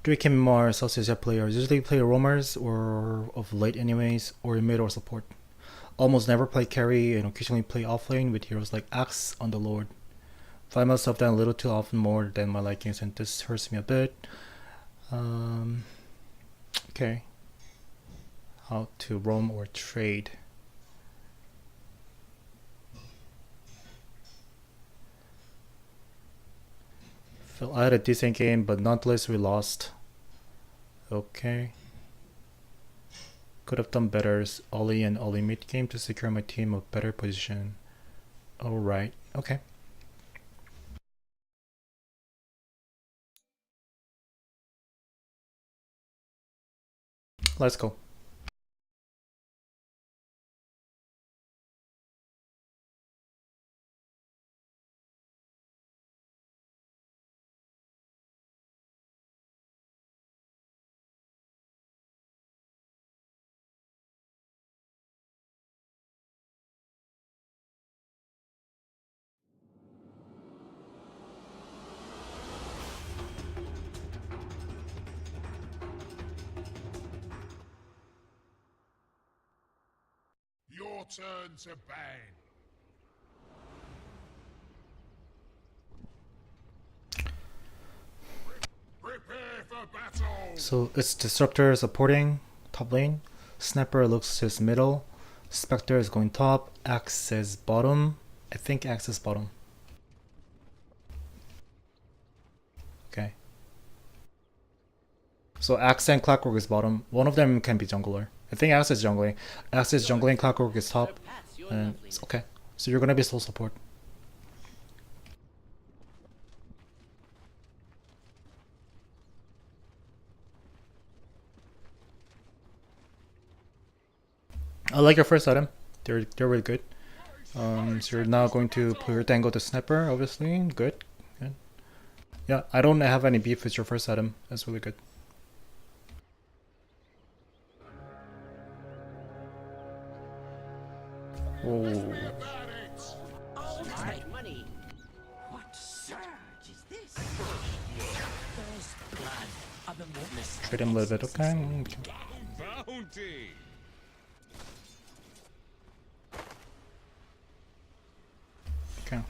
3 MMR Celsius players usually play roamers or of late anyways, or mid or support. Almost never play carry and occasionally play offlane with heroes like Axe on the Lord. Find myself down a little too often more than my likings and this hurts me a bit. Okay. How to roam or trade. I had a decent game, but nonetheless we lost. Okay. Could have done better. Ollie and Ollie mid game to secure my team a better position. Alright, okay. Let's go. Your turn to bang. Prepare for battle. So it's Disruptor supporting top lane. Sniper looks his middle. Spectre is going top. Axe is bottom. I think Axe is bottom. Okay. So Axe and Clockwork is bottom. One of them can be jungler. I think Axe is jungling. Axe is jungling, Clockwork is top. And it's okay. So you're gonna be sole support. I like your first item. They're really good. So you're now going to put your tango to sniper, obviously. Good. Good. Yeah, I don't have any beef with your first item. That's really good. Oh. Alright, money. What surge is this? First blood of the witness. Trade him a little bit, okay? Bounty. Okay.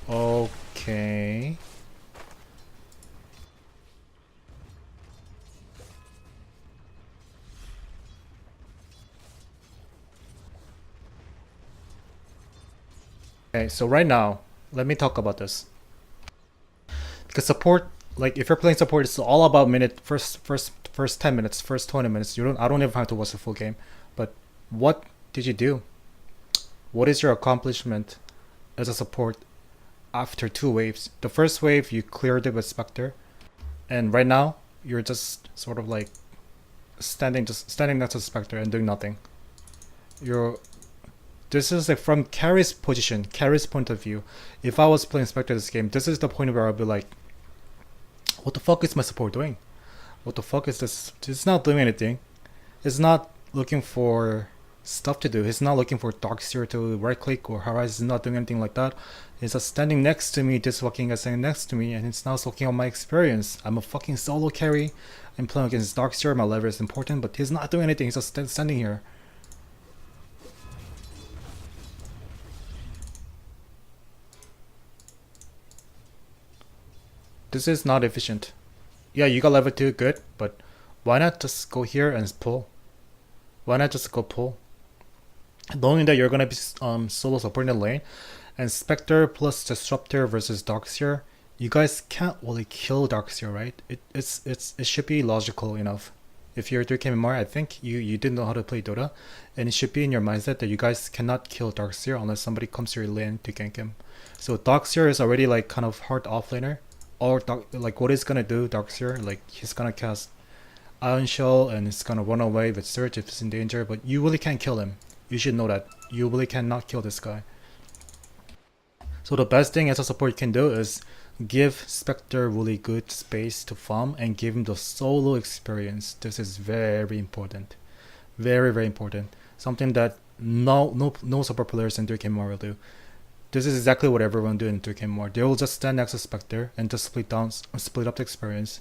Okay. Okay, so right now, let me talk about this. Because support, like if you're playing support, it's all about first 10 minutes, first 20 minutes. I don't even have to watch the full game. But what did you do? What is your accomplishment as a support after 2 waves? The first wave you cleared it with Spectre, and right now you're just sort of like standing next to Spectre and doing nothing. This is like from carry's position, carry's point of view. If I was playing Spectre this game, this is the point where I'll be like, what the fuck is my support doing? What the fuck is this? It's not doing anything. It's not looking for stuff to do. It's not looking for Darkseer to right click or Horizon. It's not doing anything like that. It's just standing next to me, this fucking guy standing next to me, and it's now soaking on my experience. I'm a fucking solo carry. I'm playing against Darkseer. My level is important, but he's not doing anything. He's just standing here. This is not efficient. Yeah, you got level 2, good, but why not just go here and pull? Why not just go pull? Knowing that you're gonna be solo supporting the lane, and Spectre plus Disruptor versus Darkseer, you guys can't really kill Darkseer, right? It should be logical enough. If you're 3K MMR, I think you didn't know how to play Dota, and it should be in your mindset that you guys cannot kill Darkseer unless somebody comes to your lane to gank him. So Darkseer is already like kind of hard offlaner. Or like what is gonna do Darkseer, like he's gonna cast Iron Shell and he's gonna run away with Surge if he's in danger, but you really can't kill him. You should know that. You really cannot kill this guy. So the best thing as a support you can do is give Spectre really good space to farm and give him the solo experience. This is very important. Very, very important. Something that no support players in 3K will do. This is exactly what everyone do in 2K more. They will just stand next to Spectre and just split up the experience.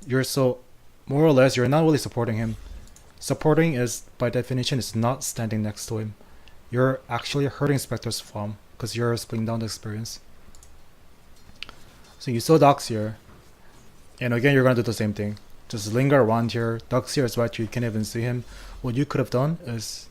You're so, more or less, you're not really supporting him. Supporting is, by definition, is not standing next to him. You're actually hurting Spectre's farm because you're splitting down the experience. So you saw Docs here, and again you're gonna do the same thing. Just linger around here. Docs here is right here, you can't even see him. What you could have done is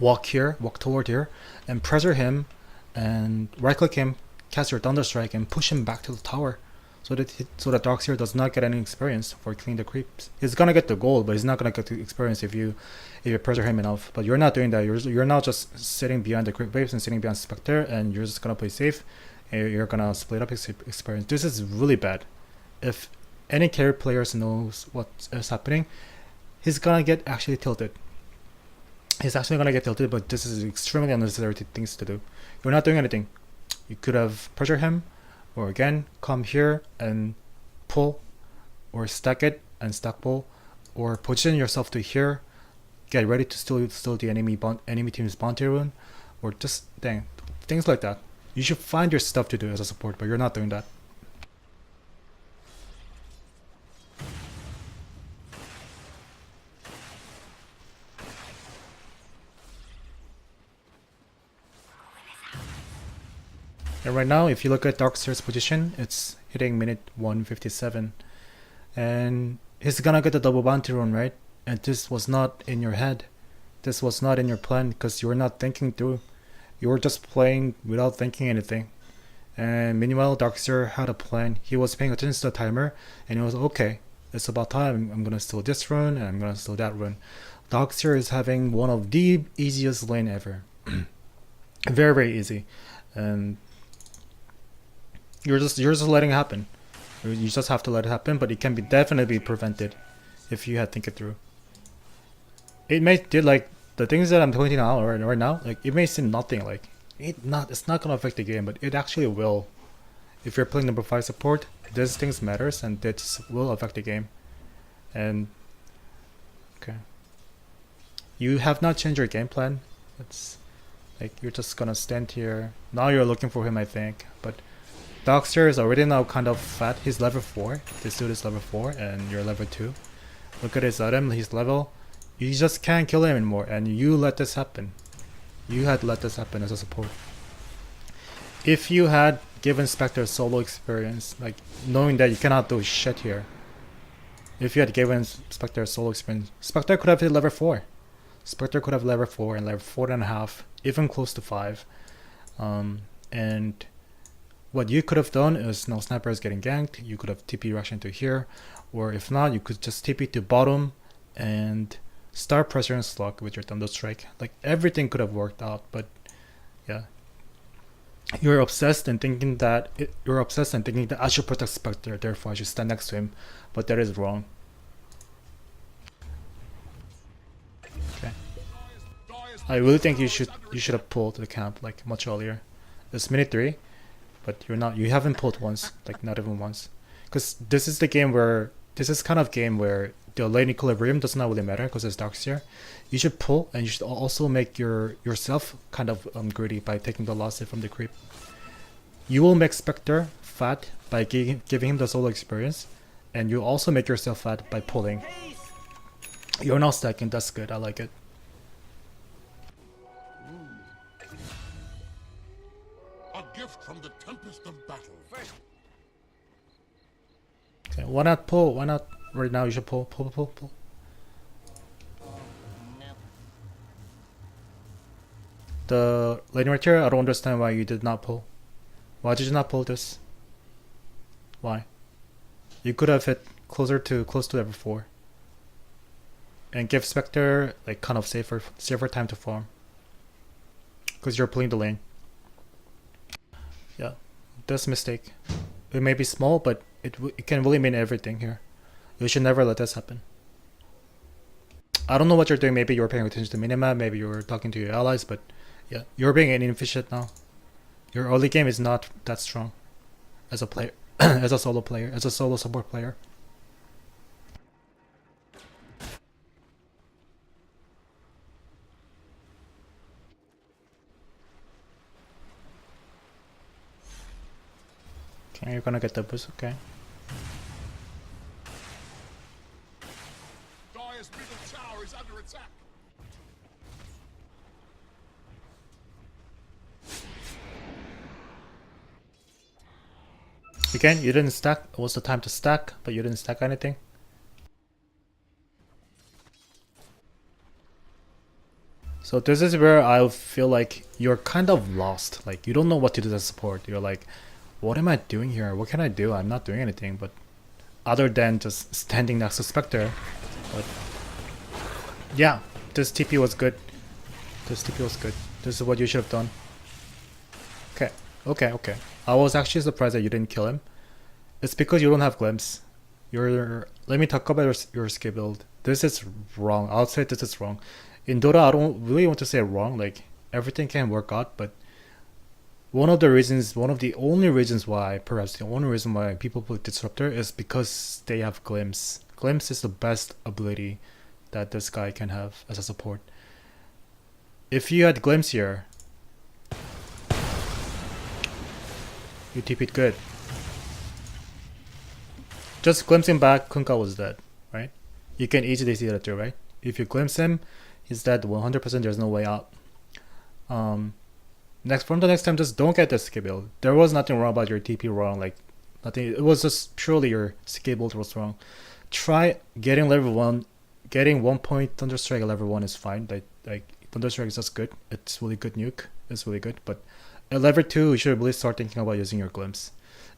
walk here, walk toward here, and pressure him, and right click him, cast your Thunder Strike, and push him back to the tower, so that Darkseer does not get any experience for killing the creeps. He's gonna get the gold, but he's not gonna get the experience if you pressure him enough. But you're not doing that. You're now just sitting behind the creep waves and sitting behind Spectre, and you're just gonna play safe, and you're gonna split up experience. This is really bad. If any carry players knows what is happening, he's gonna get actually tilted. He's actually gonna get tilted, but this is extremely unnecessary things to do. You're not doing anything. You could have pressure him, or again come here and pull, or stack it and stack pull, or position yourself to here, get ready to steal the enemy team's bounty rune, or just things like that. You should find your stuff to do as a support, but you're not doing that. And right now, if you look at Darkseer's position, it's hitting minute 157. And he's gonna get the double bounty rune, right? And this was not in your head. This was not in your plan because you were not thinking through. You were just playing without thinking anything. And meanwhile, Darkseer had a plan. He was paying attention to the timer, and he was okay. It's about time. I'm gonna steal this rune, and I'm gonna steal that rune. Darkseer is having one of the easiest lane ever. Very, very easy. And you're just letting it happen. You just have to let it happen, but it can be definitely prevented if you had think it through. It may did like the things that I'm pointing out right now, like it may seem nothing, like it's not gonna affect the game, but it actually will. If you're playing number 5 support, these things matters and this will affect the game. And okay, you have not changed your game plan. It's like you're just gonna stand here. Now you're looking for him, I think, but Darkseer is already now kind of fat. He's level 4. This dude is level 4 and you're level 2. Look at his item, his level. You just can't kill him anymore, and you let this happen. You had let this happen as a support. If you had given Spectre solo experience, like knowing that you cannot do shit here. If you had given Spectre solo experience, Spectre could have hit level 4. Spectre could have level 4 and level 4.5, even close to 5. And what you could have done is, now Sniper is getting ganked, you could have TP rush into here, or if not, you could just TP to bottom and start pressuring Slug with your Thunder Strike. Like everything could have worked out, but yeah. You're obsessed and thinking that I should protect Spectre, therefore I should stand next to him, but that is wrong. Okay. I really think you should have pulled the camp like much earlier. It's minute 3. But you haven't pulled once, like not even once. Because this is kind of game where the lane equilibrium does not really matter because it's Darkseer. You should pull, and you should also make yourself kind of greedy by taking the loss from the creep. You will make Spectre fat by giving him the solo experience, and you also make yourself fat by pulling. You're not stacking, that's good, I like it. A gift from the tempest of battle. Okay, why not pull? Why not right now? You should pull. The lane right here, I don't understand why you did not pull. Why did you not pull this? Why? You could have hit close to level 4. And give Spectre like kind of safer time to farm. Because you're pulling the lane. Yeah, that's a mistake. It may be small, but it can really mean everything here. You should never let this happen. I don't know what you're doing. Maybe you're paying attention to minimap, maybe you're talking to your allies, but yeah, you're being inefficient now. Your early game is not that strong as a player, as a solo player, as a solo support player. Okay, you're gonna get the boost, okay. Dire's middle tower is under attack. Again, you didn't stack. It was the time to stack, but you didn't stack anything. So this is where I feel like you're kind of lost. Like you don't know what to do as support. You're like, what am I doing here? What can I do? I'm not doing anything, but other than just standing next to Spectre. But yeah, this TP was good. This TP was good. This is what you should have done. Okay, okay. I was actually surprised that you didn't kill him. It's because you don't have glimpse. Let me talk about your skill build. This is wrong. I'll say this is wrong. In Dota, I don't really want to say wrong. Like everything can work out, but one of the only reasons why, perhaps the only reason why people play Disruptor is because they have glimpse. Glimpse is the best ability that this guy can have as a support. If you had glimpse here, you TP'd good. Just glimpsing back, Kunkka was dead, right? You can easily see that too, right? If you glimpse him, he's dead 100%, there's no way out. From the next time, just don't get the skill build. There was nothing wrong about your TP wrong, like nothing. It was just purely your skill build was wrong. Try getting level 1, getting 1 point Thunderstrike at level 1 is fine. Like Thunderstrike is just good. It's really good nuke. It's really good, but at level 2, you should really start thinking about using your glimpse.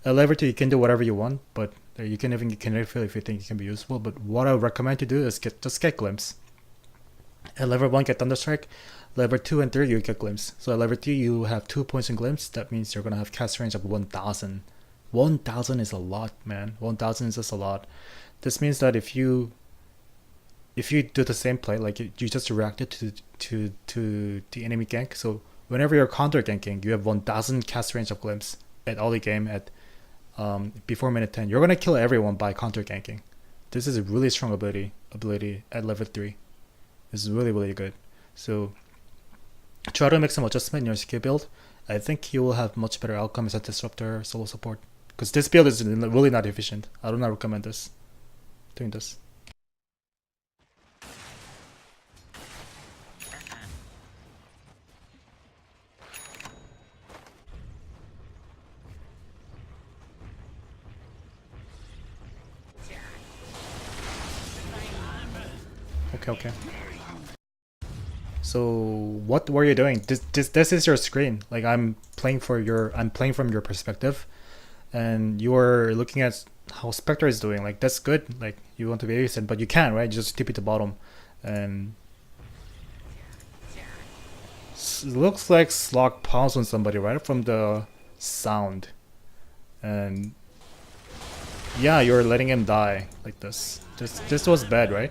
At level 2, you can do whatever you want, but you can even get refill if you think it can be useful. But what I recommend to do is just get glimpse. At level 1, get Thunderstrike. Level 2 and 3, you get glimpse. So at level 3, you have 2 points in glimpse. That means you're gonna have cast range of 1000. 1000 is a lot, man. 1000 is just a lot. This means that if you do the same play, like you just reacted to the enemy gank. So whenever you're counter ganking, you have 1000 cast range of glimpse at early game at before minute 10. You're gonna kill everyone by counter ganking. This is a really strong ability at level 3. This is really good. So try to make some adjustment in your skill build. I think you will have much better outcome as a Disruptor solo support. Because this build is really not efficient. I do not recommend doing this. Okay. So what were you doing? This is your screen. Like I'm playing from your perspective, and you are looking at how Spectre is doing. Like that's good. Like you want to be efficient, but you can't, right? Just tip it to bottom, and it looks like Slog pounced on somebody right from the sound, and yeah, you're letting him die like this. This was bad, right?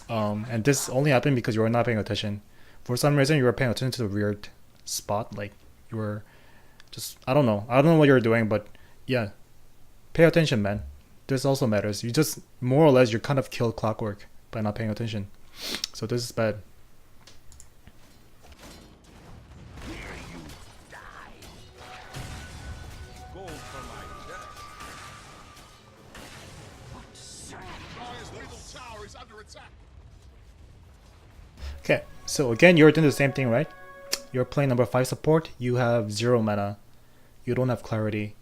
And this only happened because you were not paying attention. For some reason, you were paying attention to the weird spot. Like you were just, I don't know what you were doing, but yeah, pay attention, man. This also matters. You just more or less you kind of killed Clockwork by not paying attention. So this is bad. Dire's middle tower is under attack. Okay, so again, you're doing the same thing, right? You're playing number 5 support. You have 0 mana. You don't have clarity.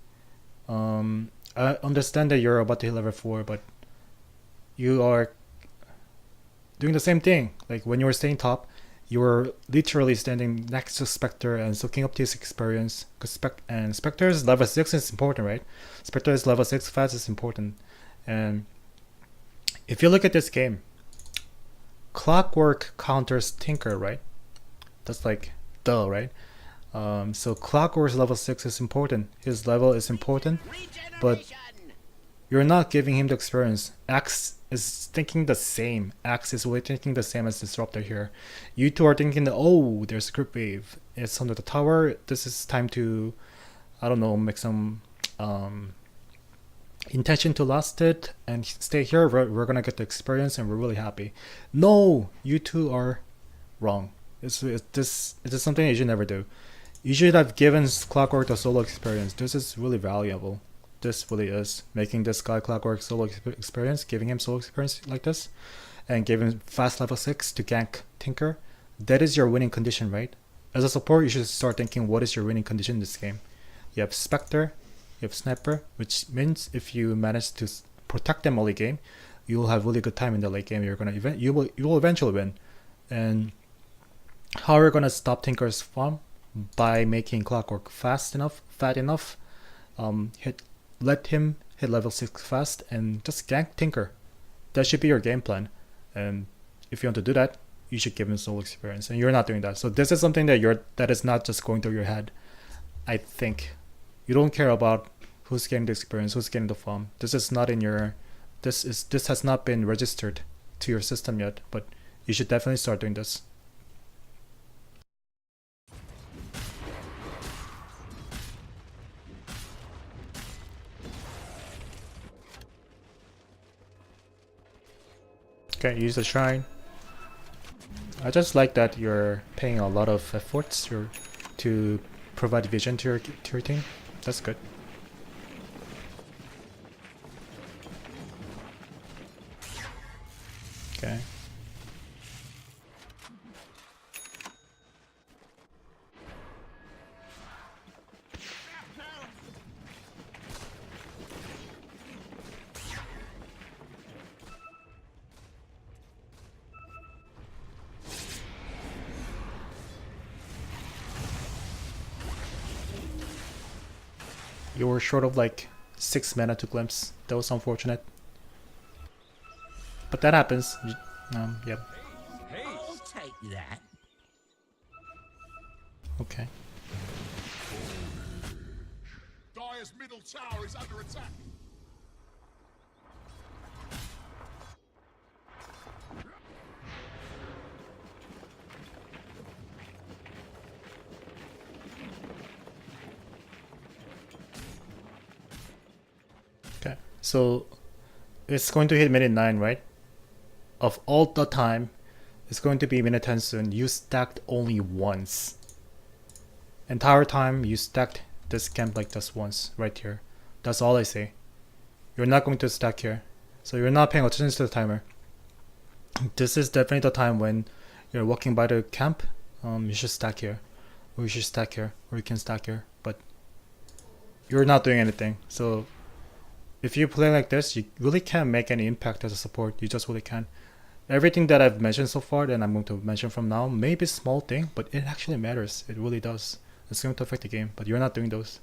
I understand that you're about to hit level 4, but you are doing the same thing. Like when you were staying top, you were literally standing next to Spectre and soaking up this experience. Because Spectre's level 6 is important, right? Spectre's level 6 fast is important. And if you look at this game, Clockwork counters Tinker, right? That's like duh, right? So Clockwork's level 6 is important. His level is important, but you're not giving him the experience. Axe is thinking the same. Axe is really thinking the same as Disruptor here. You two are thinking that, oh, there's a group wave. It's under the tower. This is time to, I don't know, make some intention to last it and stay here. We're gonna get the experience and we're really happy. No, you two are wrong. This is something you should never do. You should have given Clockwork the solo experience. This is really valuable. this really is. Making this guy Clockwork solo experience, giving him solo experience like this, and giving him fast level 6 to gank Tinker. That is your winning condition, right? As a support, you should start thinking, what is your winning condition in this game? You have Spectre, you have Sniper, which means if you manage to protect them early game, you will have really good time in the late game. You will eventually win. And how are we gonna stop Tinker's farm? By making Clockwork fast enough, fat enough, let him hit level 6 fast and just gank Tinker. That should be your game plan. And if you want to do that, you should give him solo experience, and you're not doing that. So this is something that is not just going through your head. I think you don't care about who's getting the experience, who's getting the farm. This is not in your this has not been registered to your system yet, but you should definitely start doing this. Okay, use the shrine. I just like that you're paying a lot of efforts to provide vision to your team. That's good. Okay. You were short of like 6 mana to glimpse. That was unfortunate. But that happens. Yep. I'll take that. Okay. Dire's middle tower is under attack. Okay. So it's going to hit minute 9, right? Of all the time, it's going to be minute 10 soon. You stacked only once. Entire time you stacked this camp like this once, right here. That's all I say. You're not going to stack here. So you're not paying attention to the timer. This is definitely the time when you're walking by the camp. You should stack here. Or you should stack here. Or you can stack here. But you're not doing anything. So if you play like this, you really can't make any impact as a support. You just really can't. Everything that I've mentioned so far, that I'm going to mention from now, may be a small thing, but it actually matters. It really does. It's going to affect the game, but you're not doing those.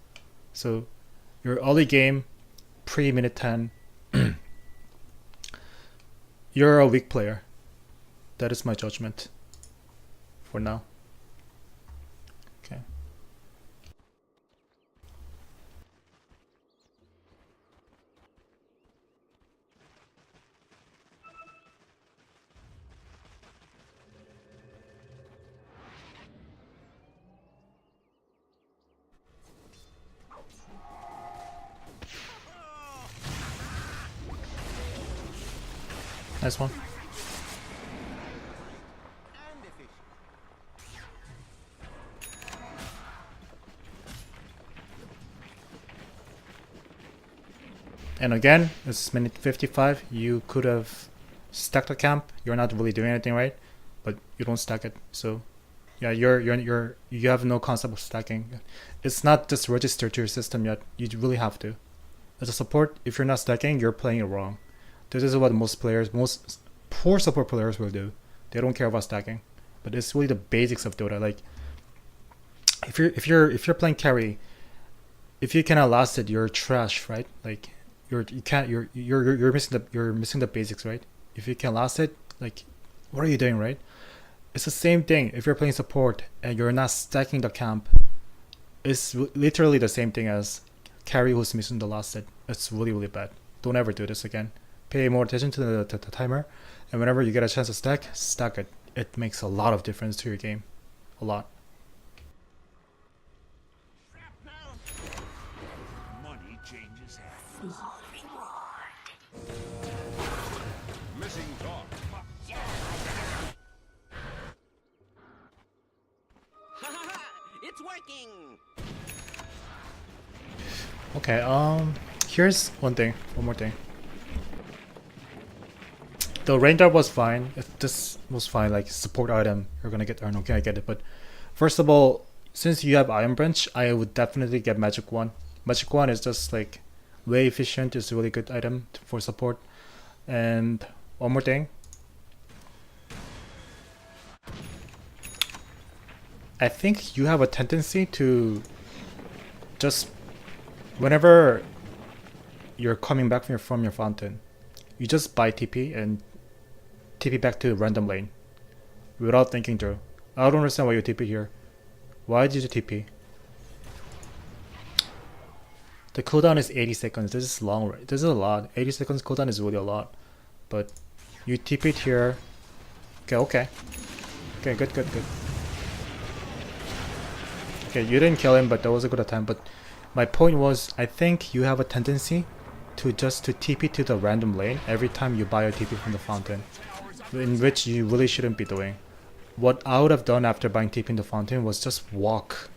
So your early game, pre-minute 10, you're a weak player. That is my judgment for now. Okay. Nice one. And again, it's minute 55. You could have stacked a camp. You're not really doing anything, right? But you don't stack it. So yeah, you have no concept of stacking. It's not just registered to your system yet. You really have to. As a support, if you're not stacking, you're playing it wrong. This is what most poor support players will do. They don't care about stacking. But it's really the basics of Dota. Like if you're playing carry, if you cannot last it, you're trash, right? Like you're missing the basics, right? If you can last it, like what are you doing, right? It's the same thing if you're playing support and you're not stacking the camp. It's literally the same thing as carry who's missing the last hit. It's really, really bad. Don't ever do this again. Pay more attention to the timer, and whenever you get a chance to stack it. It makes a lot of difference to your game. A lot. Money changes hands. Missing dog. It's working. Okay, Here's one more thing. The rain dart was fine. If this was fine, like support item, you're gonna get Iron. Okay, I get it. But first of all, since you have Iron Branch, I would definitely get Magic Wand. Magic Wand is just like way efficient. It's a really good item for support. And one more thing. I think you have a tendency to just whenever you're coming back from your fountain, you just buy TP and TP back to random lane without thinking through. I don't understand why you TP here. Why did you TP? The cooldown is 80 seconds. This is long. This is a lot. 80 seconds cooldown is really a lot. But you TP'd here. Okay. Okay, good. Okay, you didn't kill him, but that was a good attempt. But my point was, I think you have a tendency to TP to the random lane every time you buy a TP from the fountain, in which you really shouldn't be doing. What I would have done after buying TP in the fountain was just walk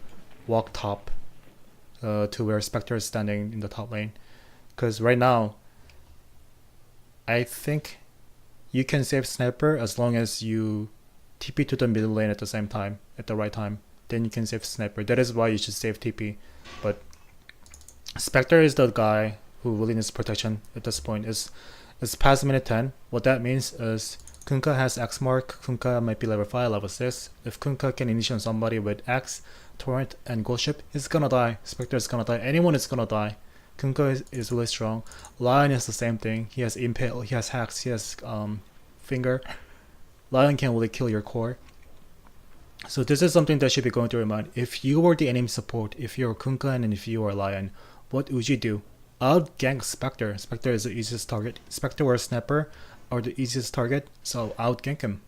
top to where Spectre is standing in the top lane. Because right now, I think you can save Sniper as long as you TP to the middle lane at the same time, at the right time. Then you can save Sniper. That is why you should save TP. But Spectre is the guy who really needs protection at this point. It's past minute 10. What that means is Kunkka has X mark. Kunkka might be level 5, level 6. If Kunkka can initiate somebody with X, Torrent, and Ghost Ship, he's gonna die. Spectre is gonna die. Anyone is gonna die. Kunkka is really strong. Lion is the same thing. He has Impale, he has Hacks, he has Finger. Lion can really kill your core. So this is something that should be going through your mind. If you were the enemy support, if you're Kunkka and if you are Lion, what would you do? I'd gank Spectre. Spectre is the easiest target. Spectre or Sniper are the easiest target, so I would gank him.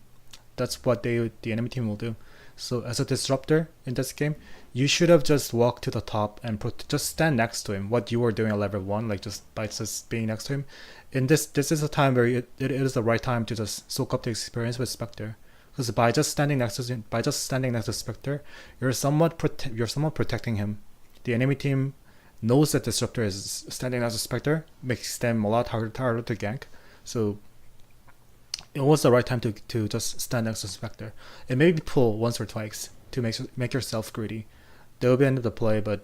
That's what the enemy team will do. So as a disruptor in this game, you should have just walked to the top and just stand next to him. What you were doing at level 1, like just by just being next to him. In this is a time where it is the right time to just soak up the experience with Spectre. Because by just standing next to Spectre, you're somewhat protecting him. The enemy team knows that Disruptor is standing next to Spectre, makes them a lot harder to gank. So it was the right time to just stand next to Spectre. And maybe pull once or twice to make yourself greedy. That will be the end of the play, but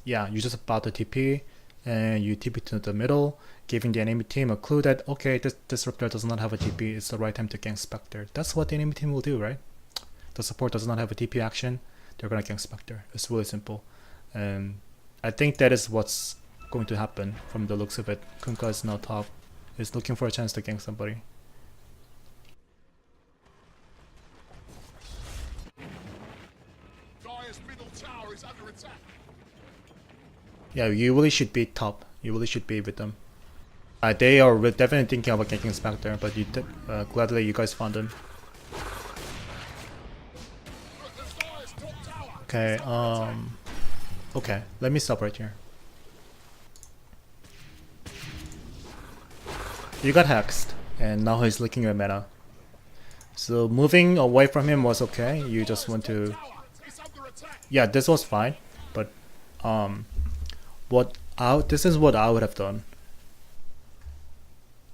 yeah, you just bought the TP and you TP to the middle, giving the enemy team a clue that okay, this Disruptor does not have a TP, it's the right time to gank Spectre. That's what the enemy team will do, right? The support does not have a TP action, they're gonna gank Spectre. It's really simple. And I think that is what's going to happen from the looks of it. Kunkka is now top. He's looking for a chance to gank somebody. Dire's middle tower is under attack. Yeah, you really should be top. You really should be with them. They are definitely thinking about ganking Spectre, but gladly you guys found them. Okay, okay, let me stop right here. You got hexed, and now he's licking your mana. So moving away from him was okay. You just want to... Yeah, this was fine, but this is what I would have done.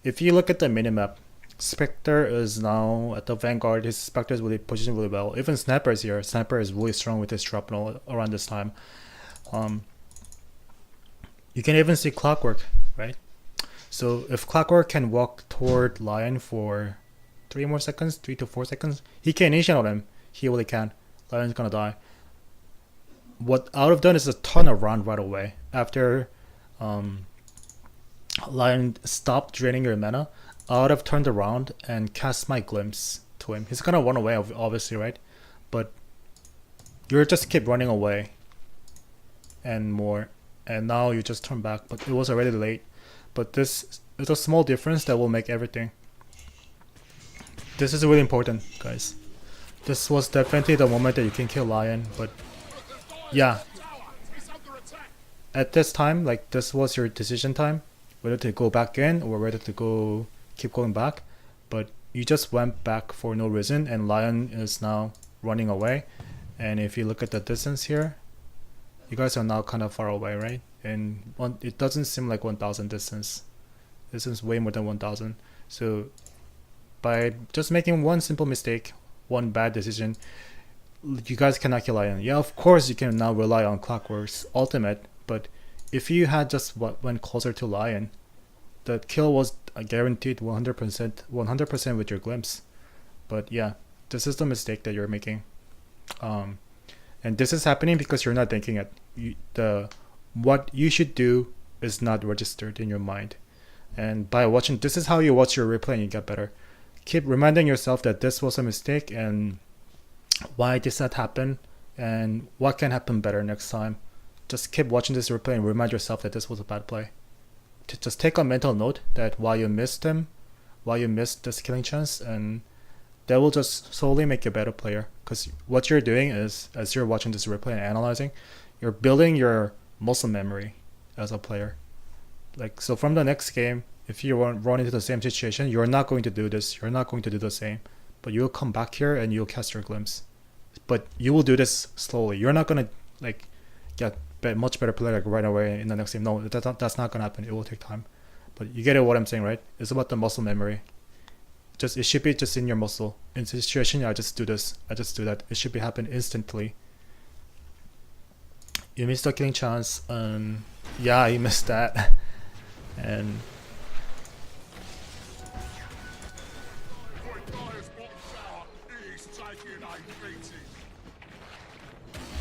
If you look at the minimap, Spectre is now at the vanguard. His Spectre is really positioned really well. Even Sniper is here. Sniper is really strong with his shrapnel around this time. You can even see Clockwork, right? So if Clockwork can walk toward Lion for 3 more seconds, 3 to 4 seconds, he can initiate on him. He really can. Lion's gonna die. What I would have done is a ton around right away. After Lion stopped draining your mana, I would have turned around and cast my glimpse to him. He's gonna run away, obviously, right? But you just keep running away and more, and now you just turn back, but it was already late. But this is a small difference that will make everything. This is really important, guys. This was definitely the moment that you can kill Lion, but yeah, at this time, like, this was your decision time, whether to go back in or whether to keep going back. But you just went back for no reason, and Lion is now running away. And if you look at the distance here, you guys are now kind of far away, right? and it doesn't seem like 1000 distance. This is way more than 1000. So by just making one simple mistake, one bad decision, you guys cannot kill Lion. Yeah, of course you can now rely on Clockwork's ultimate, but if you had just went closer to Lion, the kill was guaranteed 100% with your glimpse. But yeah, this is the mistake that you're making. And this is happening because you're not thinking it. What you should do is not registered in your mind. And by watching, this is how you watch your replay and you get better. Keep reminding yourself that this was a mistake and why did that happen and what can happen better next time. Just keep watching this replay and remind yourself that this was a bad play. Just take a mental note that why you missed him, why you missed this killing chance, and that will just slowly make you a better player. Because what you're doing is, as you're watching this replay and analyzing, you're building your muscle memory as a player. Like, so from the next game, if you run into the same situation, you're not going to do this, you're not going to do the same, but you'll come back here and you'll cast your glimpse. But you will do this slowly. You're not gonna like get much better player like right away in the next game. No, that's not gonna happen. It will take time. But you get what I'm saying, right? It's about the muscle memory. It should be just in your muscle. In this situation, I just do this, I just do that. It should be happen instantly. You missed the killing chance. Yeah, you missed that. And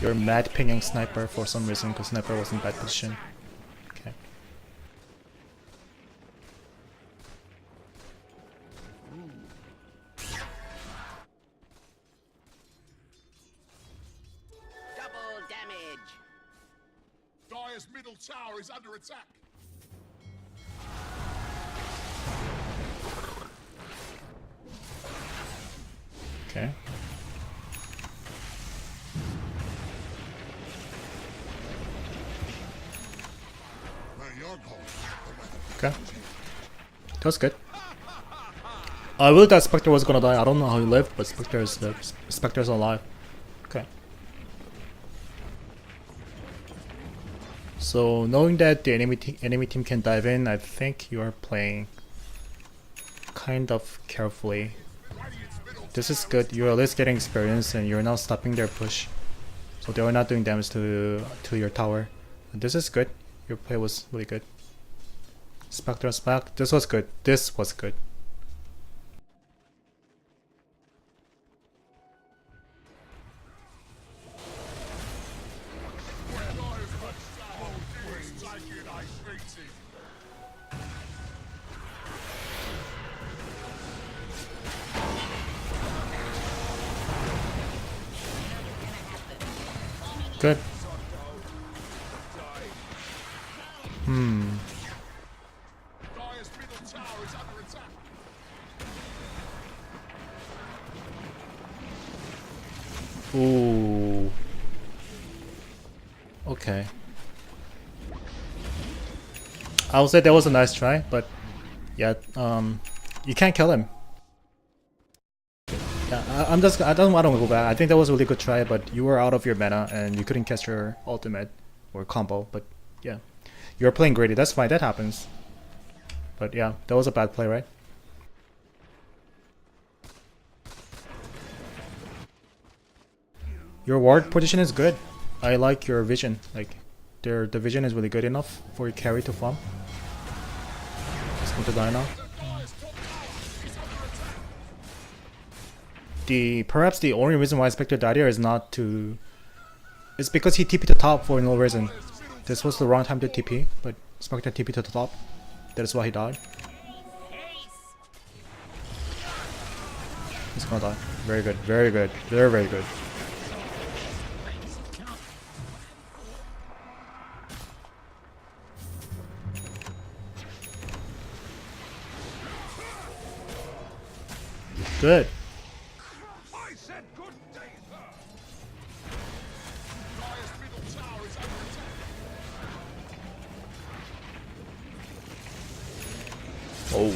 you're mad pinging sniper for some reason because sniper was in bad position. Okay. Double damage. Dire's middle tower is under attack. Okay. Where you're going, Okay. That was good. I really thought Spectre was gonna die. I don't know how he lived, but Spectre's alive. Okay. So knowing that the enemy team can dive in, I think you are playing kind of carefully. This is good. You're at least getting experience, and you're now stopping their push, so they were not doing damage to your tower. And this is good. Your play was really good. Spectre's back. This was good. This was good. Good. Dire's middle tower is under attack. Ooh. Okay. I would say that was a nice try, but yeah, you can't kill him. Yeah, I don't want to go back. I think that was a really good try, but you were out of your mana and you couldn't catch your ultimate or combo. But yeah, you're playing greedy. That's fine. That happens. But yeah, that was a bad play, right? Your ward position is good. I like your vision. Like, the vision is really good enough for your carry to farm. Let's go to die now. Perhaps the only reason why Spectre died here is not to... It's because he TP'd to top for no reason. This was the wrong time to TP, but Spectre TP'd to the top. That is why he died. He's gonna die. Very good, very good, very, very good. Good. I said good day, sir. Dire's middle tower is under attack. Oh.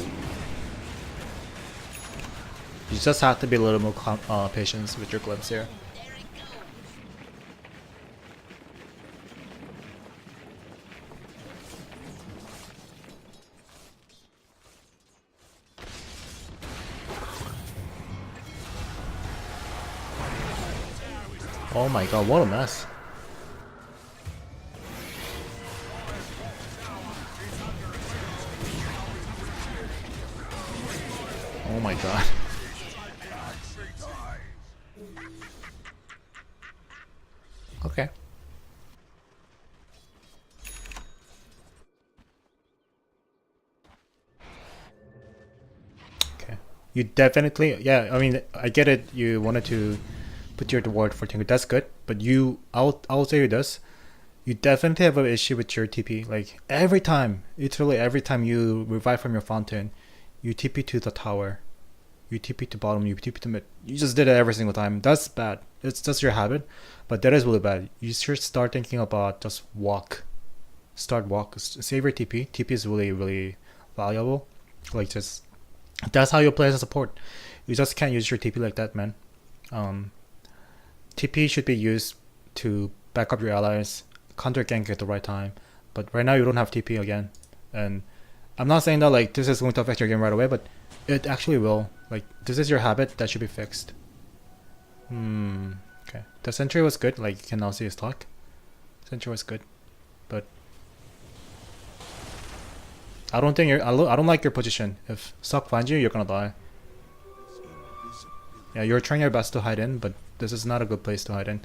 You just have to be a little more patient with your glimpse here. Oh my god, what a mess. Oh my god. Okay. Okay. You definitely, yeah, I mean, I get it. You wanted to put your ward for Tinker. That's good. But I'll tell you this. You definitely have an issue with your TP. Like every time, literally every time you revive from your fountain, you TP to the tower. You TP to bottom, you TP to mid. You just did it every single time. That's bad. It's just your habit. But that is really bad. You should start thinking about just walk. Start walk. Save your TP. TP is really, really valuable. Like just, that's how you play as a support. You just can't use your TP like that, man. TP should be used to back up your allies, counter gank at the right time. But right now you don't have TP again. And I'm not saying that like this is going to affect your game right away, but it actually will. Like this is your habit that should be fixed. Okay. The sentry was good. Like you can now see his talk. Sentry was good, but I don't think you're. I don't like your position. If Suck finds you, you're gonna die. Yeah, you're trying your best to hide in, but this is not a good place to hide in.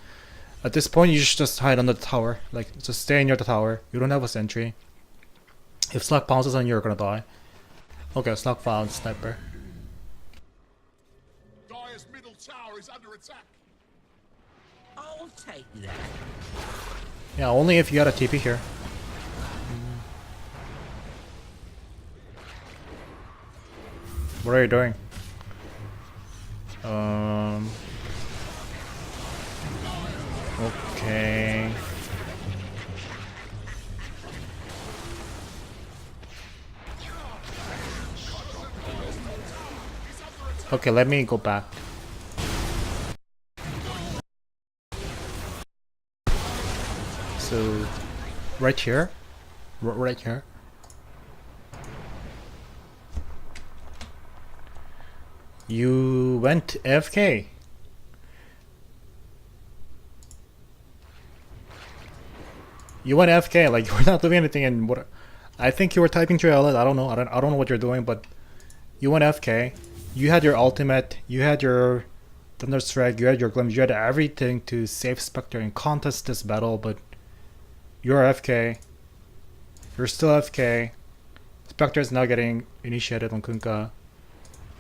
At this point, you should just hide under the tower. Like just stay near the tower. You don't have a sentry. If Slug pounces on you, you're gonna die. Okay, Slug found sniper. Dire's middle tower is under attack. I'll take that. Yeah, only if you got a TP here. What are you doing? Okay. Okay, let me go back. So, right here, right here. You went AFK. You went AFK, like you were not doing anything, and what? I think you were typing to your outlet. I don't know. I don't know what you're doing, but you went AFK. You had your ultimate. You had your Thunderstrike. You had your Glimpse. You had everything to save Spectre and contest this battle, but you're AFK. You're still AFK. Spectre is now getting initiated on Kunkka.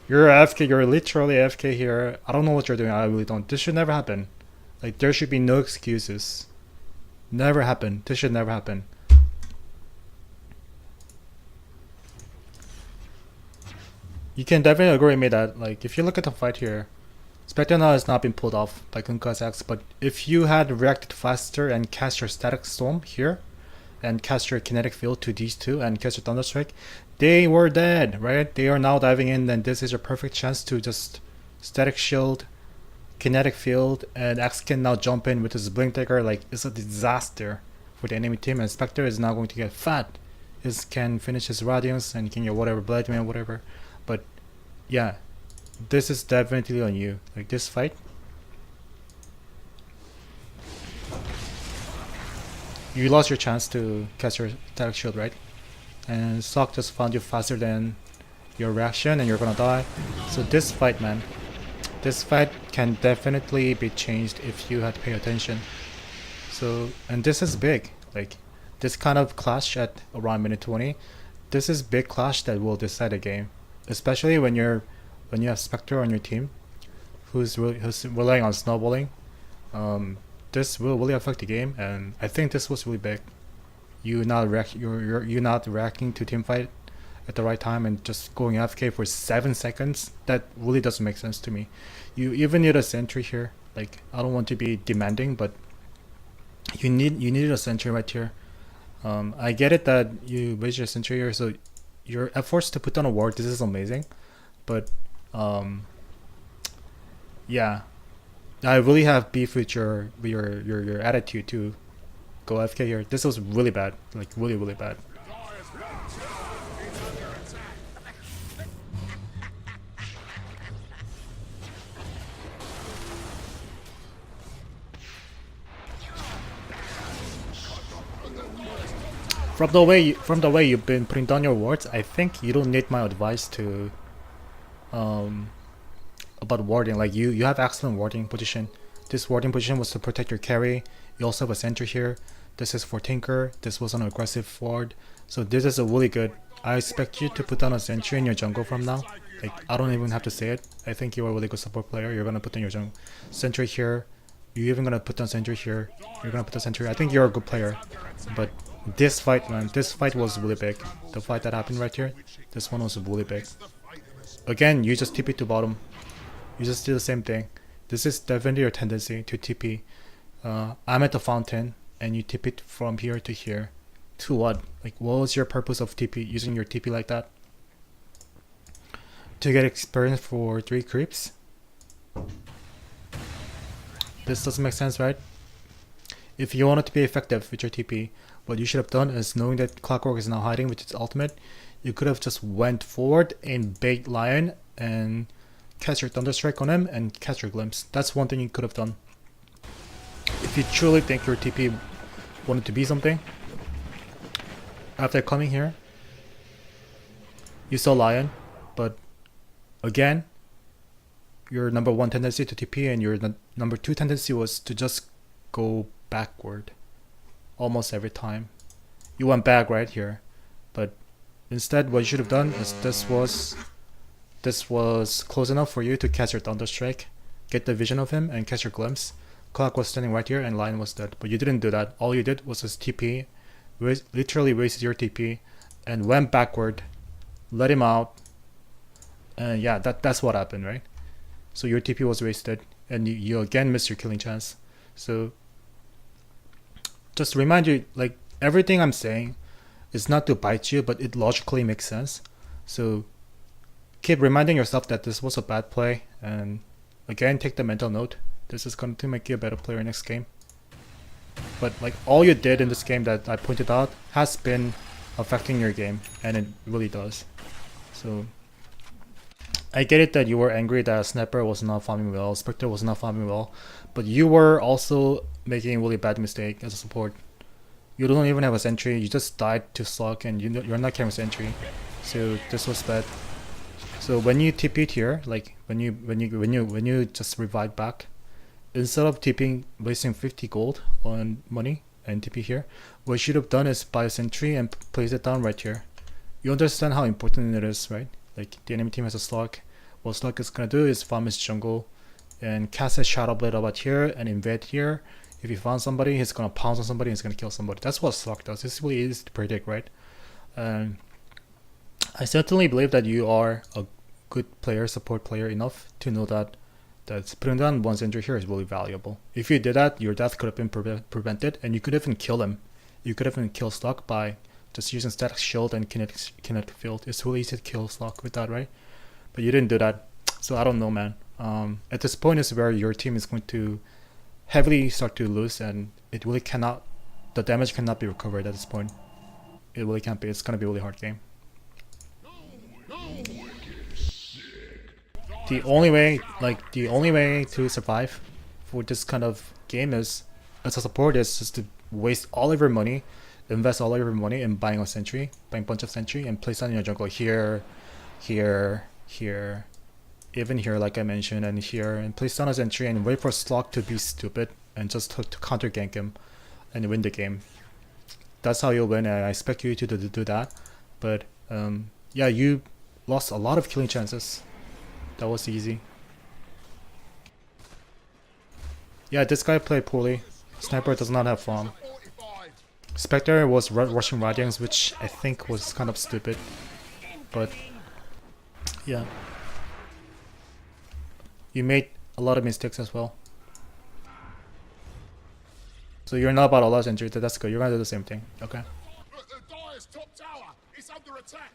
You're AFK. You're literally AFK here. I don't know what you're doing. I really don't. This should never happen. Like there should be no excuses. Never happen. This should never happen. You can definitely agree with me that, like, if you look at the fight here, Spectre now has not been pulled off by Kunkka's X, but if you had reacted faster and cast your Static Storm here, and cast your Kinetic Field to these two, and cast your Thunderstrike, they were dead, right? They are now diving in, and this is your perfect chance to just Static Shield, Kinetic Field, and X can now jump in with his Blink Dagger. Like, it's a disaster for the enemy team, and Spectre is now going to get fat. He can finish his Radiance, and he can get whatever, Blood Man, whatever. But, yeah, this is definitely on you. Like, this fight, you lost your chance to cast your Static Shield, right? And Sock just found you faster than your reaction, and you're gonna die. So this fight, man, this fight can definitely be changed if you had to pay attention. So, and this is big. Like, this kind of clash at around minute 20, this is big clash that will decide a game. Especially when you have Spectre on your team, who's relying on snowballing. This will really affect the game, and I think this was really big. You're not reacting to team fight at the right time and just going AFK for 7 seconds. That really doesn't make sense to me. You even need a sentry here. Like, I don't want to be demanding, but you need a sentry right here. I get it that you raise your sentry here, so your efforts to put down a ward, this is amazing, but yeah, I really have beef with your attitude to go AFK here. This was really bad, like really bad. from the way you've been putting down your wards, I think you don't need my advice to about warding. Like you have excellent warding position. This warding position was to protect your carry. You also have a sentry here. This is for Tinker. This was an aggressive ward. So this is a really good. I expect you to put down a sentry in your jungle from now. Like I don't even have to say it. I think you're a really good support player. You're gonna put in your jungle sentry here. You're even gonna put down sentry here. You're gonna put the sentry. I think you're a good player. But this fight, man, this fight was really big. The fight that happened right here, this one was really big. Again, you just TP to bottom. You just do the same thing. This is definitely your tendency to TP. I'm at the fountain, and you TP it from here to here. To what? Like, what was your purpose of TP, using your TP like that? To get experience for 3 creeps? This doesn't make sense, right? If you wanted to be effective with your TP, what you should have done is, knowing that Clockwork is now hiding with its ultimate, you could have just went forward and bait Lion and cast your Thunderstrike on him and catch your Glimpse. That's one thing you could have done. If you truly think your TP wanted to be something, after coming here, you saw Lion, but again, your number 1 tendency to TP and your number 2 tendency was to just go backward almost every time. You went back right here, but instead what you should have done is this was close enough for you to catch your Thunderstrike, get the vision of him, and catch your Glimpse. Clock was standing right here and Lion was dead, but you didn't do that. All you did was just TP, literally wasted your TP, and went backward, let him out, and yeah, that's what happened, right? So your TP was wasted, and you again missed your killing chance. So just to remind you, like, everything I'm saying is not to bite you, but it logically makes sense. So keep reminding yourself that this was a bad play, and again, take the mental note. This is going to make you a better player next game. But like, all you did in this game that I pointed out has been affecting your game, and it really does. So I get it that you were angry that Sniper was not farming well, Spectre was not farming well, but you were also making a really bad mistake as a support. You don't even have a sentry, you just died to Slug, and you're not carrying a sentry. So this was bad. So when you TP'd here, like when you just revive back, instead of TPing, wasting 50 gold on money and TP here, what you should have done is buy a sentry and place it down right here. You understand how important it is, right? Like, the enemy team has a Slug. What Slug is gonna do is farm his jungle and cast a Shadow Blade about here and invade here. If he found somebody, he's gonna pounce on somebody and he's gonna kill somebody. That's what Slug does. It's really easy to predict, right? I certainly believe that you are a good player, support player enough to know that putting down one sentry here is really valuable. If you did that, your death could have been prevented, and you could even kill him. You could even kill Slug by just using static shield and kinetic field. It's really easy to kill Slug with that, right? But you didn't do that, so I don't know, man. At this point is where your team is going to heavily start to lose, and it really cannot, the damage cannot be recovered at this point. It really can't be. It's gonna be a really hard game. The only way to survive for this kind of game is, as a support, is just to waste all of your money, invest all of your money in buying a sentry, buying a bunch of sentry, and place that in your jungle here, here, here, even here, like I mentioned, and here, and place down a sentry and wait for Slug to be stupid and just to counter gank him and win the game. That's how you'll win, and I expect you to do that. But yeah, you lost a lot of killing chances. That was easy. Yeah, this guy played poorly. Sniper does not have farm. Spectre was rushing Radiance, which I think was kind of stupid. But yeah, you made a lot of mistakes as well. So you're not about a lot of injury. That's good. You're gonna do the same thing. Okay. The Dire's top tower is under attack.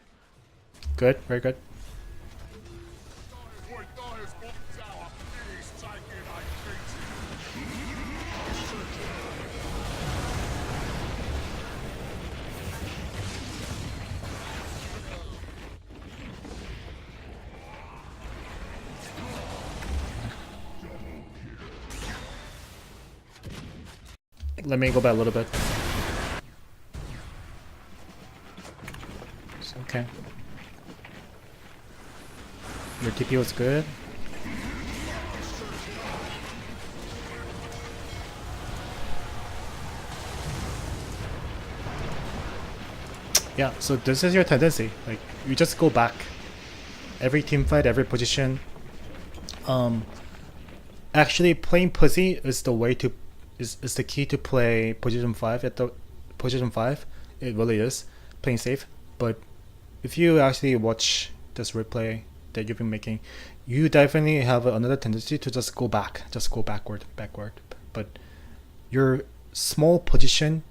Good. Very good. Dire's bottom tower is taking a Let me go back a little bit. TP was good. Yeah, so this is your tendency. Like, you just go back. Every team fight, every position. Actually, playing pussy is the way to is the key to play position 5 at the position 5. It really is playing safe. But if you actually watch this replay that you've been making, you definitely have another tendency to just go back, just go backward. But your small position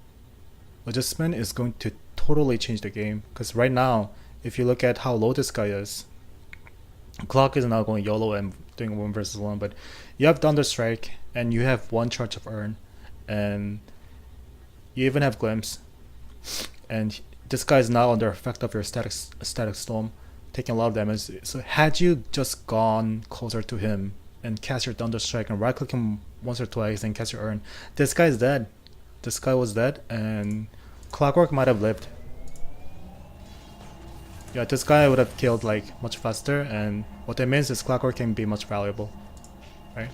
adjustment is going to totally change the game. Because right now, if you look at how low this guy is, clock is now going YOLO and doing 1 versus 1, but you have Thunder Strike and you have 1 charge of Earn, and you even have Glimpse, and this guy is now under effect of your static storm, taking a lot of damage. So had you just gone closer to him and cast your Thunder Strike and right click him once or twice and cast your Earn, this guy's dead. This guy was dead, and Clockwork might have lived. Yeah, this guy would have killed like much faster, and what that means is Clockwork can be much valuable, right?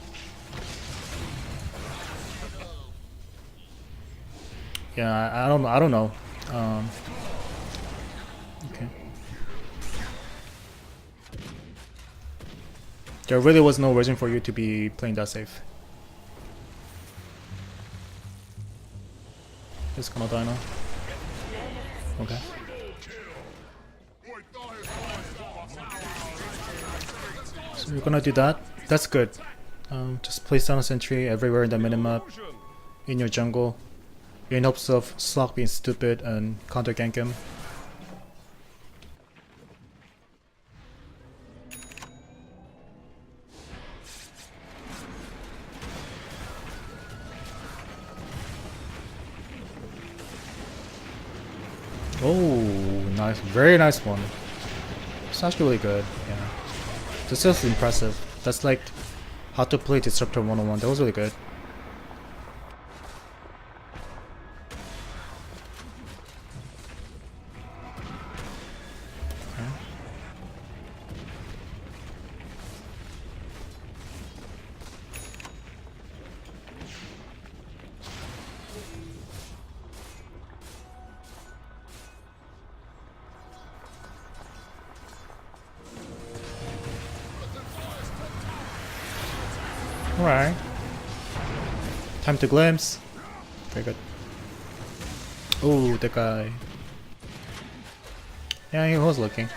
Yeah, I don't know. Okay. There really was no reason for you to be playing that safe. It's gonna die now. Okay. So you're gonna do that. That's good. Just place down a sentry everywhere in the minimap, in your jungle, in hopes of Slock being stupid and counter gank him. Oh, nice, very nice one. It's actually really good. Yeah, this is impressive. That's like how to play Disruptor 101. That was really good. Okay. Alright. Time to glimpse. Very good. Oh, the guy. Yeah, he was looking.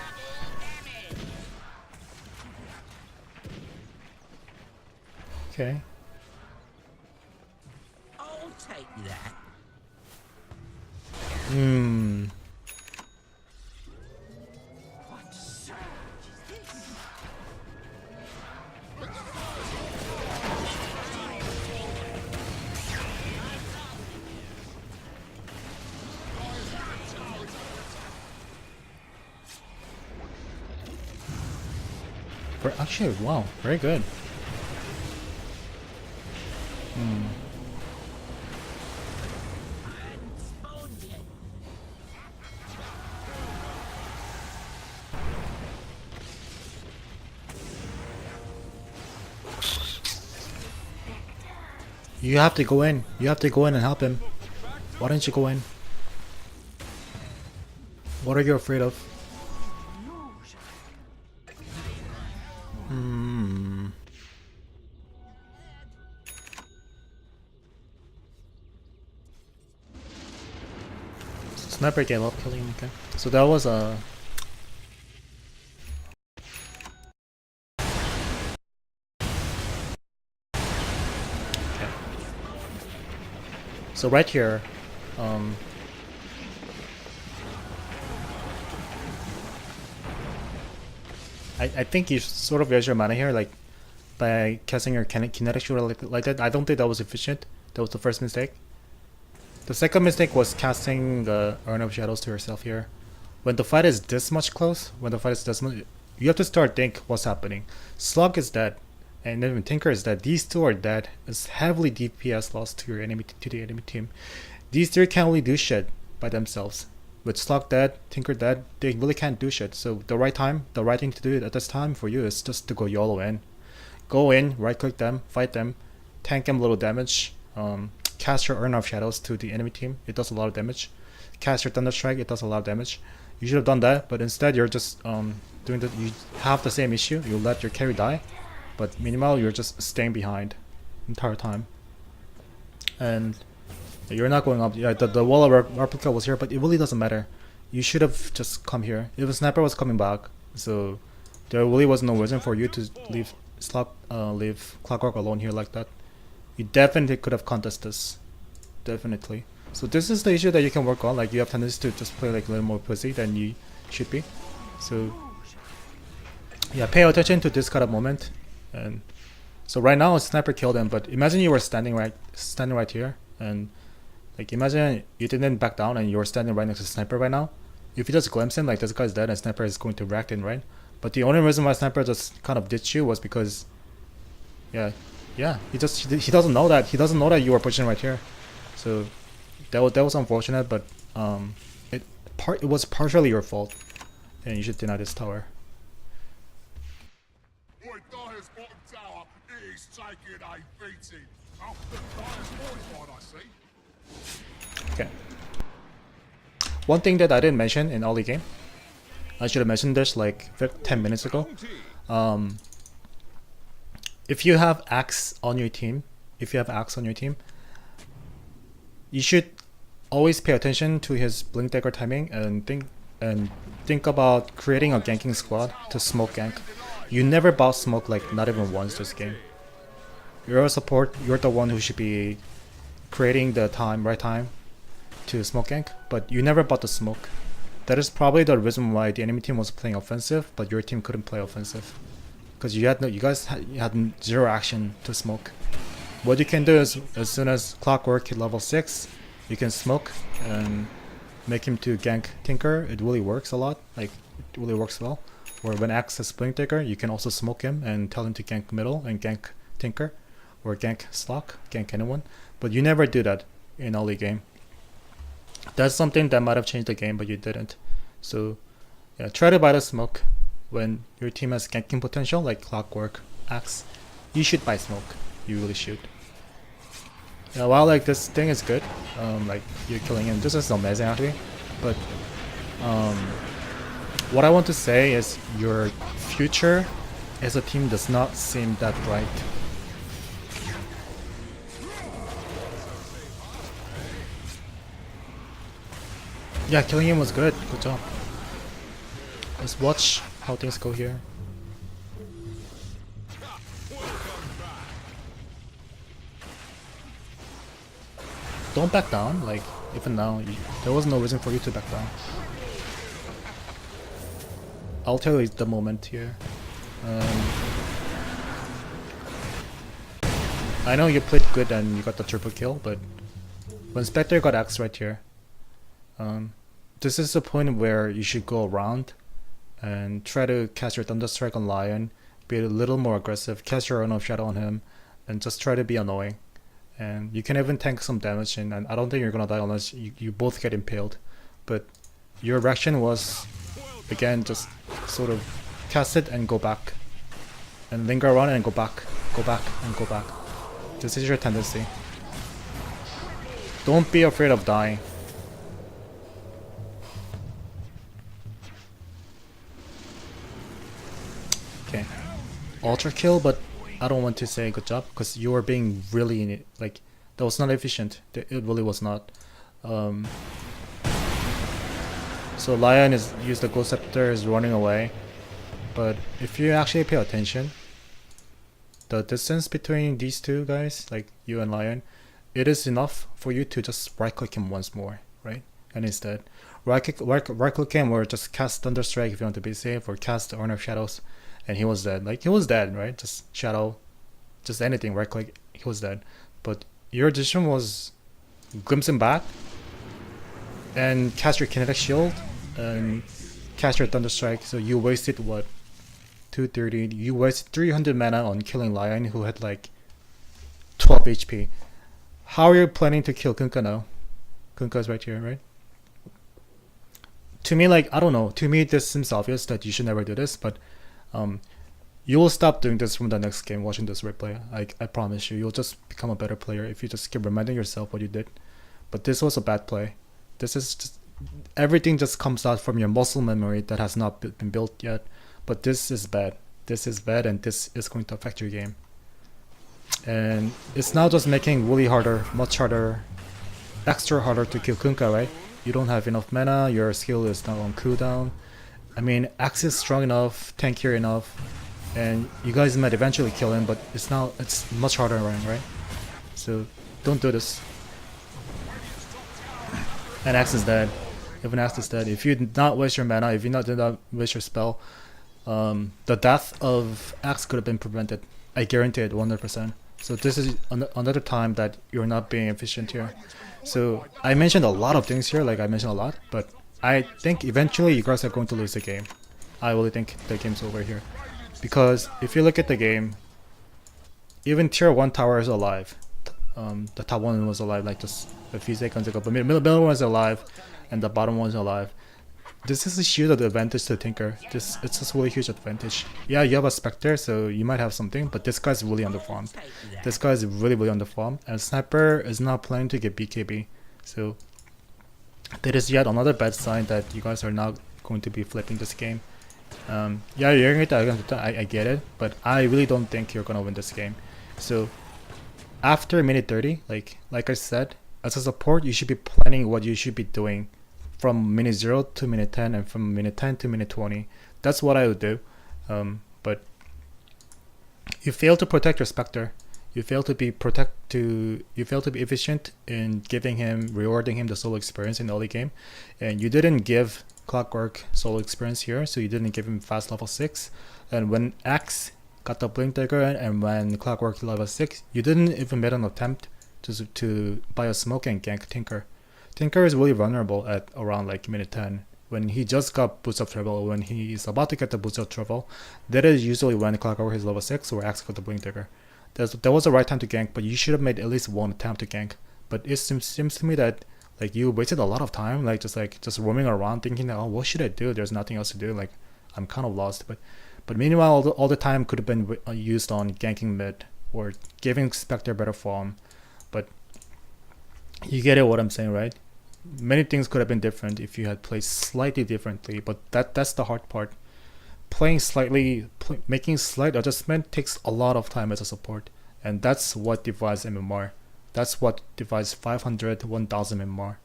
Okay. I'll take that. Hmm. What surge is this? Actually, wow, very good. You have to go in. You have to go in and help him. Why don't you go in? What are you afraid of? Sniper gave up killing him, okay. So that was a... Okay. So right here, I think you sort of use your mana here, like, by casting your kinetic shooter like that. I don't think that was efficient. That was the first mistake. The second mistake was casting the Urn of Shadows to yourself here. When the fight is this much close, when the fight is this much, you have to start think what's happening. Slug is dead, and even Tinker is dead. These two are dead. It's heavily DPS loss to your enemy, to the enemy team. These three can only do shit by themselves. with Slug dead, Tinker dead, they really can't do shit. So the right thing to do at this time for you is just to go YOLO in. Go in, right click them, fight them, tank them a little damage, cast your Urn of Shadows to the enemy team, it does a lot of damage. Cast your Thunder Strike, it does a lot of damage. You should have done that, but instead you're just doing that. You have the same issue, you let your carry die, but meanwhile you're just staying behind the entire time. And you're not going up. Yeah, the wall of replica was here, but it really doesn't matter. You should have just come here. If a sniper was coming back, so there really was no reason for you to leave leave Clockwork alone here like that. You definitely could have contested this. Definitely. So this is the issue that you can work on. Like, you have tendency to just play like a little more pussy than you should be. So yeah, pay attention to this kind of moment. And so right now, a sniper killed him, but imagine you were standing right here, and like imagine you didn't back down and you're standing right next to sniper right now. If you just glimpse him, like this guy's dead and sniper is going to react in, right? But the only reason why sniper just kind of ditched you was because yeah, he doesn't know that you were pushing right here. So that was unfortunate, but it was partially your fault, and you should deny this tower. Boy, Dyer's bottom tower is taking a beating. Oh, Dyer's fortified, I see. Okay. One thing that I didn't mention in early game, I should have mentioned this like 10 minutes ago. If you have Axe on your team, you should always pay attention to his blink dagger timing and think about creating a ganking squad to smoke gank. You never bought smoke, like not even once this game. You're a support, you're the one who should be creating the right time to smoke gank, but you never bought the smoke. That is probably the reason why the enemy team was playing offensive, but your team couldn't play offensive. Because you guys had zero action to smoke. What you can do is, as soon as Clockwork hit level 6, you can smoke and make him to gank Tinker. It really works a lot, like it really works well. Or when Axe has Blink Dagger, you can also smoke him and tell him to gank middle and gank Tinker, or gank Slock, gank anyone. But you never do that in early game. That's something that might have changed the game, but you didn't. So yeah, try to buy the smoke when your team has ganking potential, like Clockwork, Axe. You should buy smoke. You really should. Yeah, while like this thing is good, like you're killing him, this is amazing actually. But what I want to say is your future as a team does not seem that bright. Yeah, killing him was good. Good job. Let's watch how things go here. Don't back down. Like, even now, there was no reason for you to back down. I'll tell you the moment here. I know you played good and you got the triple kill, but when Spectre got Axe right here, this is the point where you should go around and try to cast your Thunder Strike on Lion, be a little more aggressive, cast your Urn of Shadow on him, and just try to be annoying. And you can even tank some damage, and I don't think you're gonna die unless you both get impaled. But your reaction was, again, just sort of cast it and go back. And linger around and go back, and go back. This is your tendency. Don't be afraid of dying. Okay. Ultra kill, but I don't want to say good job because you were being really in it. Like, that was not efficient. It really was not. So Lion is used the Ghost Scepter, is running away. But if you actually pay attention, the distance between these two guys, like you and Lion, it is enough for you to just right click him once more, right? And instead, right click him or just cast Thunder Strike if you want to be safe, or cast the Urn of Shadows. And he was dead. Like, he was dead, right? Just shadow, just anything, right click, he was dead. But your decision was glimpse him back and cast your kinetic shield and cast your Thunder Strike. So you wasted what? 230. You wasted 300 mana on killing Lion, who had like 12 HP. How are you planning to kill Kunkka now? Kunkka is right here, right? to me, like, I don't know, to me this seems obvious that you should never do this, but you will stop doing this from the next game watching this replay. I promise you, you'll just become a better player if you just keep reminding yourself what you did. But this was a bad play. This is just, everything just comes out from your muscle memory that has not been built yet. But this is bad. This is bad, and this is going to affect your game. And it's now just making really harder, much harder, extra harder to kill Kunkka, right? You don't have enough mana, your skill is now on cooldown. I mean, Axe is strong enough, tankier enough, and you guys might eventually kill him, but it's much harder running, right? So don't do this. And Axe is dead. Even Axe is dead. If you did not waste your mana, if you did not waste your spell, the death of Axe could have been prevented. I guarantee it 100%. So this is another time that you're not being efficient here. So I mentioned a lot of things here, like I mentioned a lot, but I think eventually you guys are going to lose the game. I really think the game's over here. Because if you look at the game, even tier 1 tower is alive. The top one was alive like just a few seconds ago, but middle one is alive and the bottom one is alive. This is a huge advantage to Tinker. It's just really huge advantage. Yeah, you have a Spectre, so you might have something, but this guy's really underfarmed. This guy is really underfarmed, and Sniper is not planning to get BKB. So that is yet another bad sign that you guys are not going to be flipping this game. Yeah, you're going to I get it, but I really don't think you're gonna win this game. So after minute 30, like I said, as a support, you should be planning what you should be doing from minute 0 to minute 10 and from minute 10 to minute 20. That's what I would do. But you fail to protect your Spectre. You fail to be efficient in rewarding him the solo experience in the early game, and you didn't give Clockwork solo experience here, so you didn't give him fast level 6. And when Axe got the Blink Dagger and when Clockwork level 6, you didn't even make an attempt to buy a smoke and gank Tinker. Tinker is really vulnerable at around like minute 10 when he just got boost of travel. When he is about to get the boost of travel, that is usually when Clockwork is level 6 or Axe got the Blink Dagger. That was the right time to gank, but you should have made at least one attempt to gank. But it seems to me that like you wasted a lot of time just roaming around thinking that, oh, what should I do? There's nothing else to do. Like I'm kind of lost. But meanwhile, all the time could have been used on ganking mid or giving Spectre better form. But you get it what I'm saying, right? Many things could have been different if you had played slightly differently, but that's the hard part. Making slight adjustment takes a lot of time as a support, and that's what divides MMR. That's what divides 500 to 1000 MMR.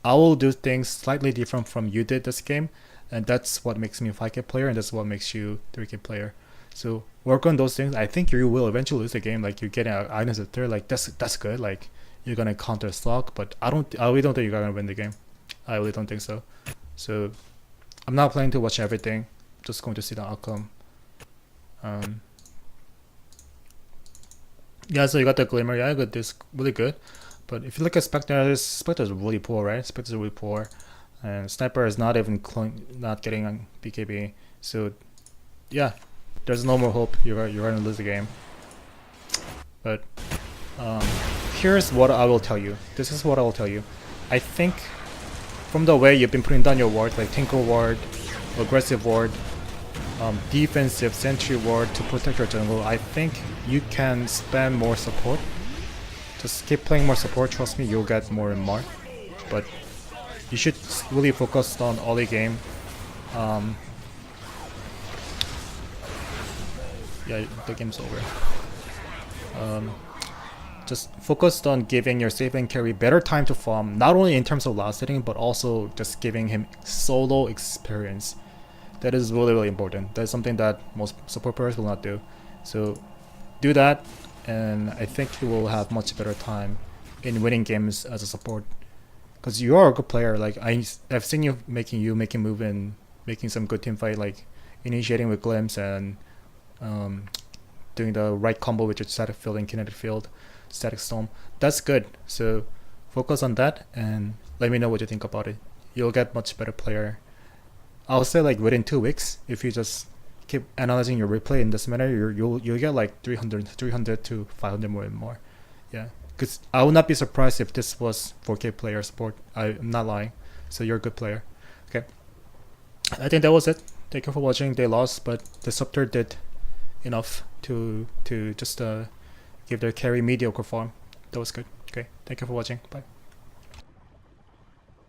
I will do things slightly different from you did this game, and that's what makes me a 5k player, and that's what makes you 3k player. So work on those things. I think you will eventually lose the game. Like you're getting items at third, like that's good. Like you're gonna counter slog, but I really don't think you're gonna win the game. I really don't think so. So I'm not planning to watch everything. Just going to see the outcome. Yeah, so you got the Glimmer. Yeah, I got this really good. But if you look at Spectre, Spectre is really poor, right? Spectre is really poor, and Sniper is not even not getting BKB. So yeah, there's no more hope. You're gonna lose the game. But here's what I will tell you. This is what I will tell you. I think from the way you've been putting down your ward, like Tinker ward, aggressive ward, defensive sentry ward to protect your jungle, I think you can spam more support. Just keep playing more support, trust me, you'll get more and more. But you should really focus on early game. Yeah, the game's over. Just focused on giving your safe and carry better time to farm, not only in terms of last hitting, but also just giving him solo experience. That is really important. That's something that most support players will not do. So do that, and I think you will have much better time in winning games as a support. Because you are a good player. Like I've seen you making move and making some good team fight, like initiating with glimpse and doing the right combo with your static field and kinetic field, static storm. That's good. So focus on that and let me know what you think about it. You'll get much better player. I'll say like within 2 weeks, if you just keep analyzing your replay in this manner, you'll get like 300 to 500 more and more. Yeah, because I would not be surprised if this was 4K player support. I'm not lying. So you're a good player. Okay. I think that was it. Thank you for watching. They lost, but Disruptor did enough to just give their carry mediocre form. That was good. Okay, thank you for watching. Bye.